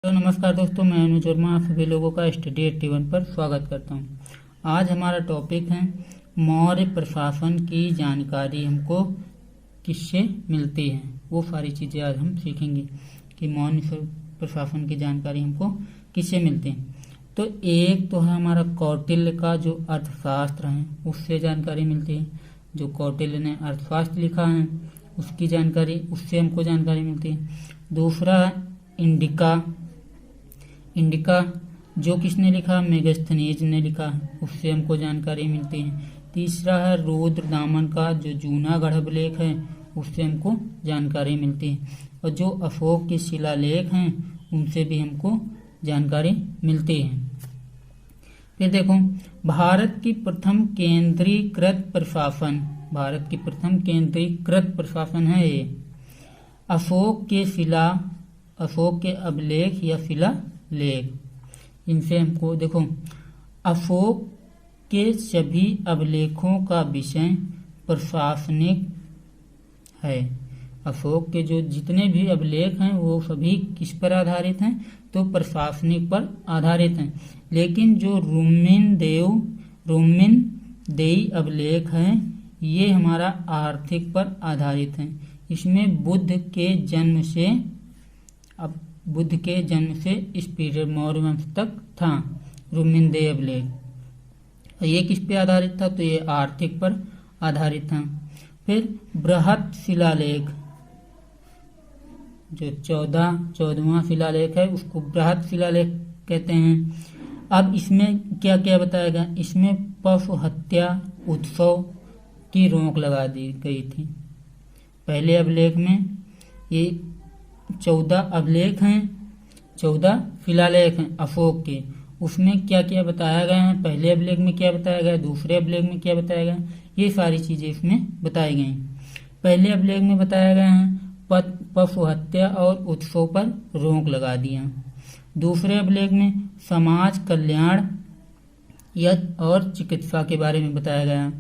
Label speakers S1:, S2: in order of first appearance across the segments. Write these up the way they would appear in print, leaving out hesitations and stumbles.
S1: तो नमस्कार दोस्तों, मैं अनुज वर्मा आप सभी लोगों का स्टडी 81 पर स्वागत करता हूं। आज हमारा टॉपिक है मौर्य प्रशासन की जानकारी हमको किससे मिलती है। वो सारी चीज़ें आज हम सीखेंगे कि मौर्य प्रशासन की जानकारी हमको किससे मिलती है। तो एक तो है हमारा कौटिल्य का जो अर्थशास्त्र है उससे जानकारी मिलती है। जो कौटिल्य ने अर्थशास्त्र लिखा है उसकी जानकारी, उससे हमको जानकारी मिलती है। दूसरा है इंडिका जो किसने लिखा, मेगास्थनीज ने लिखा, उससे हमको जानकारी मिलती है। तीसरा है रुद्रदामन का जो जूनागढ़ अभिलेख है उससे हमको जानकारी मिलती है। और जो अशोक के शिलालेख हैं उनसे भी हमको जानकारी मिलती है। फिर देखो, भारत की प्रथम केंद्रीकृत प्रशासन है ये अशोक के अभिलेख या शिलालेख। इनसे हमको देखो, अशोक के सभी अभिलेखों का विषय प्रशासनिक है। अशोक के जो जितने भी अभिलेख हैं वो सभी किस पर आधारित हैं, तो प्रशासनिक पर आधारित हैं। लेकिन जो रोमिन देई अभिलेख हैं ये हमारा आर्थिक पर आधारित हैं। इसमें बुद्ध के जन्म से इस पीरियड मौर्य वंश तक था रोमिन देई अभिलेख। ये किस पे आधारित था, तो ये आर्थिक पर आधारित था। फिर बृहत शिलालेख जो 14वां शिलालेख है उसको बृहत शिलालेख कहते हैं। अब इसमें क्या क्या बताया गया, इसमें पशु हत्या उत्सव की रोक लगा दी गई थी। पहले अभिलेख में ये 14 अभिलेख हैं, 14 शिलालेख हैं अशोक के। उसमें क्या क्या बताया गया है, पहले अभिलेख में क्या बताया गया, दूसरे अभिलेख में क्या बताया गया, ये सारी चीजें इसमें बताई गई। पहले अभिलेख में बताया गया है पशु हत्या और उत्सव पर रोक लगा दिया। दूसरे अभिलेख में समाज कल्याण और चिकित्सा के बारे में बताया गया।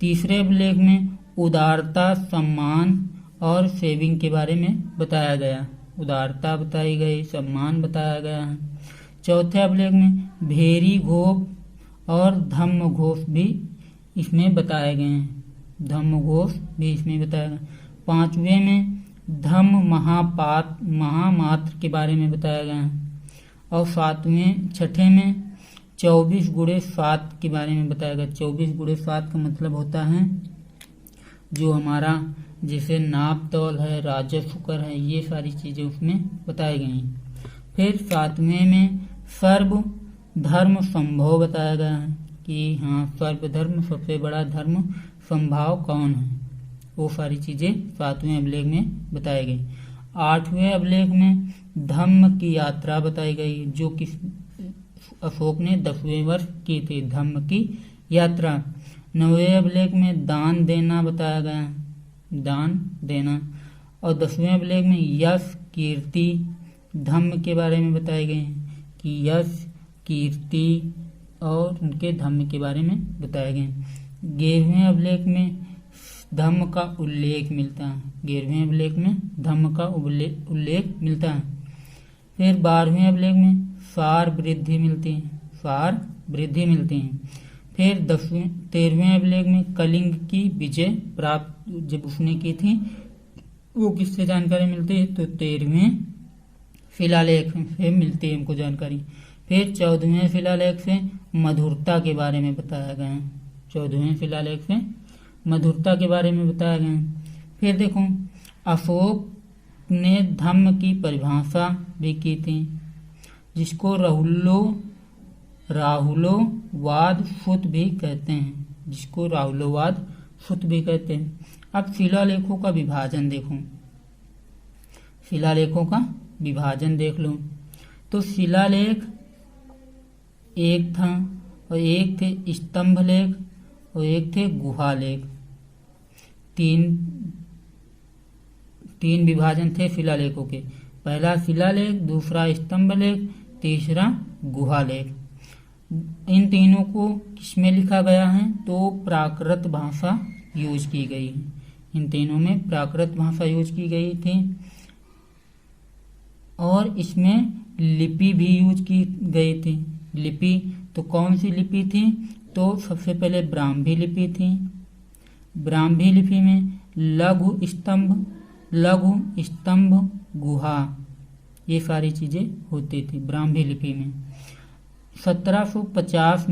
S1: तीसरे अभिलेख में उदारता, सम्मान और सेविंग के बारे में बताया गया। उदारता बताई गई, सम्मान बताया गया है। चौथे अभिलेख में भेरी घोष और धम्म घोष भी इसमें बताए गए हैं। धम्म घोष भी इसमें बताया गया। पांचवें में धम्म महामात्र के बारे में बताया गया है। और छठे में 24x7 के बारे में बताया गया। 24x7 का मतलब होता है जो हमारा जैसे नाप तौल है, राजस्व कर है, ये सारी चीजें उसमें बताई गई। फिर 7वें में सर्व धर्म संभव बताया गया है कि हाँ सर्वधर्म सबसे बड़ा धर्म संभाव कौन है, वो सारी चीजें 7वें अभिलेख में बताई गई। 8वें अभिलेख में धम्म की यात्रा बताई गई जो कि अशोक ने 10वें वर्ष की थी, धम्म की यात्रा। 9वें अभिलेख में दान देना बताया गया, दान देना। और 10वें अभिलेख में यश कीर्ति धम्म के बारे में बताए गए हैं कि यश कीर्ति और उनके धम्म के बारे में बताए गए। 11वें अभिलेख में धम्म का उल्लेख मिलता है। 11वें अभिलेख में धम्म का उल्लेख मिलता है। फिर 12वें अभिलेख में सार वृद्धि मिलती है। फिर 13वें अभिलेख में कलिंग की विजय प्राप्त जब उसने की थी वो किससे जानकारी मिलती है, तो 13वें शिलालेख से मिलती है हमको जानकारी। फिर 14वें शिलालेख से मधुरता के बारे में बताया गया है। 14वें शिलालेख से मधुरता के बारे में बताया गया है। फिर देखो, अशोक ने धम्म की परिभाषा भी की थी जिसको राहुलोवाद सुत भी कहते हैं। अब शिलालेखों का विभाजन देखो, शिलालेखों का विभाजन देख लो। तो शिलालेख एक था और एक थे स्तंभ लेख और एक थे गुहा लेख। तीन विभाजन थे शिलालेखों के। पहला शिलालेख, दूसरा स्तंभ लेख, तीसरा गुहा लेख। इन तीनों को किसमें लिखा गया है, तो प्राकृत भाषा यूज की गई है। इन तीनों में प्राकृत भाषा यूज की गई थी और इसमें लिपि भी यूज की गई थी। लिपि तो कौन सी लिपि थी? तो सबसे पहले ब्राह्मी लिपि थी। ब्राह्मी लिपि में लघु स्तंभ गुहा, ये सारी चीजें होती थी ब्राह्मी लिपि में। 1750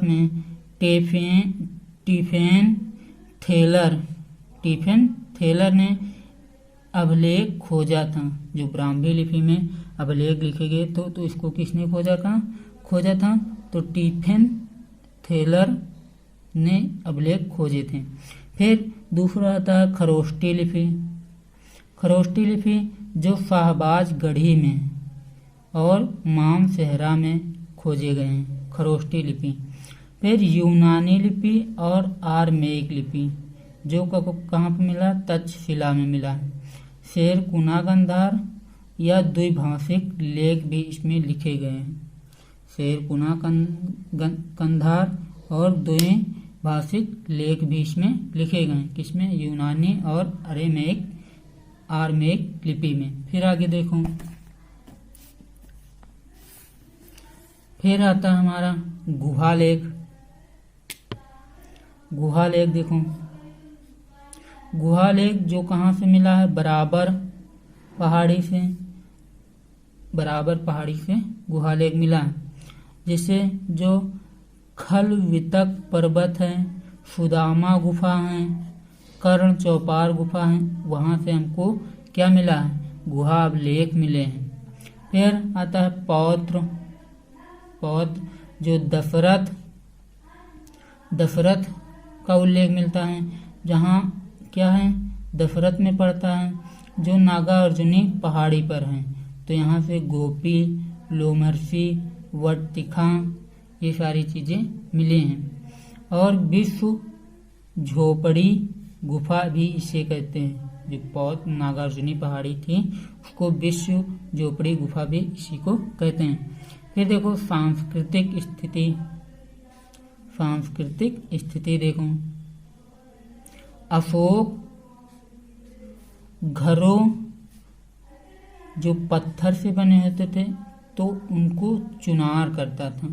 S1: में टिफेन थेलर ने अभिलेख खोजा था। जो ब्राह्मी लिपि में अभिलेख लिखे गए तो इसको किसने खोजा था? तो टिफेन थेलर ने अभिलेख खोजे थे। फिर दूसरा आता है खरोष्टी लिपि। खरोष्टी लिपि जो शाहबाज गढ़ी में और मामसेहरा में खोजे गए हैं, खरोष्टी लिपि। फिर यूनानी लिपि और आरमेइक लिपि जो कहाँ पर मिला? तक्षशिला में मिला। शेरकुना गंधार या द्विभाषिक लेख भी इसमें लिखे गए हैं। शेरकुना कंधार और द्विभाषिक लेख भी इसमें लिखे गए हैं। किसमें? यूनानी और आरमेइक लिपि में। फिर आगे देखो, फिर आता है हमारा गुहा लेख। गुहा लेख देखो, गुहा लेख जो कहाँ से मिला है? बराबर पहाड़ी से गुहा लेख मिला है। जैसे जो खलवितक पर्वत है, सुदामा गुफा है, कर्ण चौपार गुफा है, वहां से हमको क्या मिला है? गुहा अभिलेख मिले हैं। फिर आता है पौत्र जो दशरथ का उल्लेख मिलता है, जहाँ क्या है? दशरथ में पड़ता है, जो नागार्जुनी पहाड़ी पर है। तो यहाँ से गोपी, लोमहर्षि, वटतिखा, ये सारी चीजें मिली हैं। और विश्व झोपड़ी गुफा भी इसे कहते हैं। जो पौत्र नागार्जुनी पहाड़ी थी उसको विश्व झोपड़ी गुफा भी इसी को कहते हैं। फिर देखो सांस्कृतिक स्थिति देखो, अशोक घरों जो पत्थर से बने होते थे तो उनको चुनार करता था।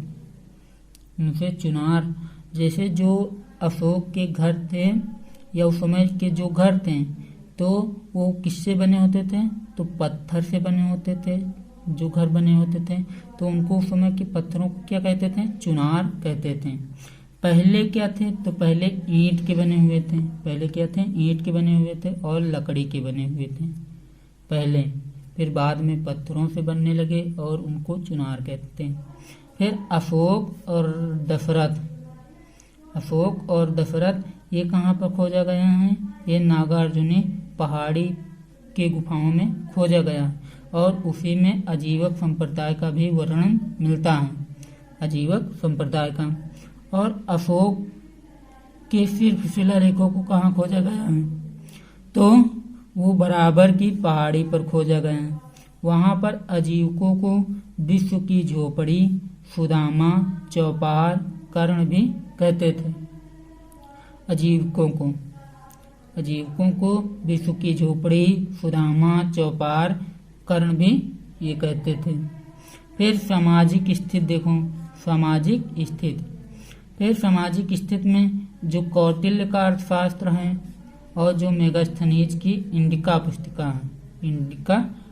S1: उनसे चुनार, जैसे जो अशोक के घर थे या उस समय के जो घर थे तो वो किससे बने होते थे? तो पत्थर से बने होते थे। जो घर बने होते थे तो उनको उस समय के पत्थरों को क्या कहते थे? चुनार कहते थे। पहले क्या थे? तो पहले ईंट के बने हुए थे। पहले क्या थे? ईंट के बने हुए थे और लकड़ी के बने हुए थे पहले। फिर बाद में पत्थरों से बनने लगे और उनको चुनार कहते हैं। फिर अशोक और दशरथ ये कहाँ पर खोजा गया है? ये नागार्जुनी पहाड़ी के गुफाओं में खोजा गया है। और उसी में अजीवक संप्रदाय का भी वर्णन मिलता है, अजीवक संप्रदाय का। और अशोक के सिर्फ शिलालेखों को कहाँ खोजा गया है? तो वो बराबर की पहाड़ी पर खोजा गया है। वहाँ पर अजीवकों को विश्व की झोपड़ी, सुदामा, चौपार, कर्ण भी कहते थे। अजीवकों को विश्व की झोपड़ी, सुदामा, चौपार, कर्ण भी ये कहते थे। फिर सामाजिक स्थिति देखो, फिर सामाजिक स्थिति में जो कौटिल्य का अर्थशास्त्र है और जो मेगास्थनीज की इंडिका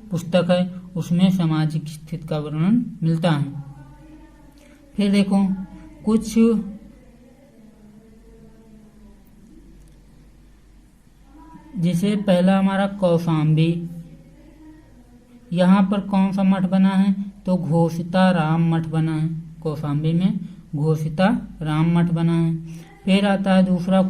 S1: पुस्तक है उसमें सामाजिक स्थिति का वर्णन मिलता है। फिर देखो कुछ जैसे पहला हमारा कौशाम्बी, यहाँ पर कौन सा मठ बना है? तो घोषिता राम मठ बना है। कौशाम्बी में घोषिता राम मठ बना है। फिर आता है दूसरा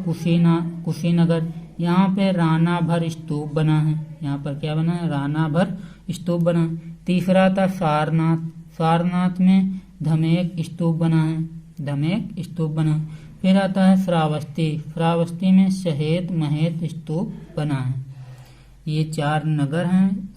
S1: कुशीनगर, यहाँ पे राणा भर स्तूप बना है। यहाँ पर क्या बना है? राणा भर स्तूप बना है। तीसरा आता सारनाथ में धमेक स्तूप बना है। फिर आता है श्रावस्ती में सहेत महेत स्तूप बना है। ये 4 नगर हैं।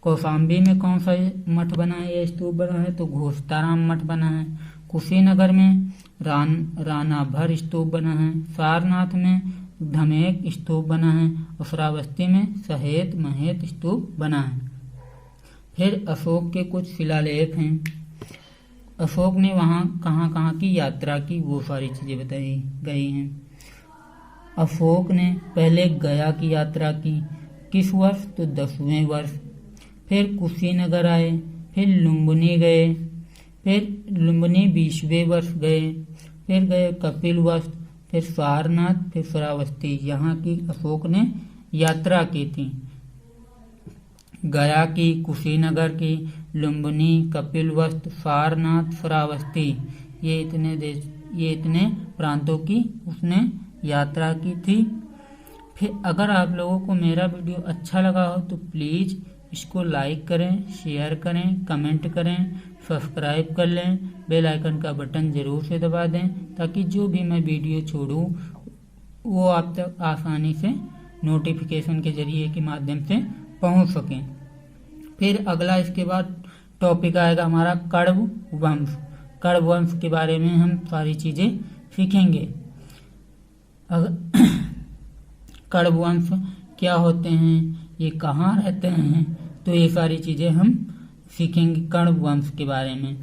S1: कौशाम्बी में कौन सा मठ बना है या स्तूप बना है? तो घोषताराम मठ बना है। कुशीनगर में राणा भर स्तूप बना है। सारनाथ में धमेक स्तूप बना है और श्रावस्ती में सहेत महेत स्तूप बना है। फिर अशोक के कुछ शिलालेख हैं। अशोक ने वहाँ कहाँ कहाँ की यात्रा की वो सारी चीज़ें बताई गई हैं। अशोक ने पहले गया की यात्रा की, किस वर्ष, तो 10वें वर्ष। फिर कुशीनगर आए, फिर लुम्बिनी गए, फिर लुम्बिनी 20वें वर्ष गए, फिर गए कपिलवस्तु, फिर सारनाथ, फिर श्रावस्ती। यहाँ की अशोक ने यात्रा की थी। गया की, कुशीनगर की, लुम्बिनी, कपिलवस्तु, सारनाथ, श्रावस्ती, ये इतने प्रांतों की उसने यात्रा की थी। फिर अगर आप लोगों को मेरा वीडियो अच्छा लगा हो तो प्लीज़ इसको लाइक करें, शेयर करें, कमेंट करें, सब्सक्राइब कर लें, बेल आइकन का बटन ज़रूर से दबा दें ताकि जो भी मैं वीडियो छोड़ूं वो आप तक आसानी से नोटिफिकेशन के जरिए के माध्यम से पहुंच सकें। फिर अगला इसके बाद टॉपिक आएगा हमारा कण्व वंश। कण्व वंश के बारे में हम सारी चीज़ें सीखेंगे। कण्व वंश क्या होते हैं, ये कहाँ रहते हैं, तो ये सारी चीज़ें हम सीखेंगे कण्व वंश के बारे में।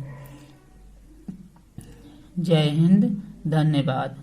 S1: जय हिंद, धन्यवाद।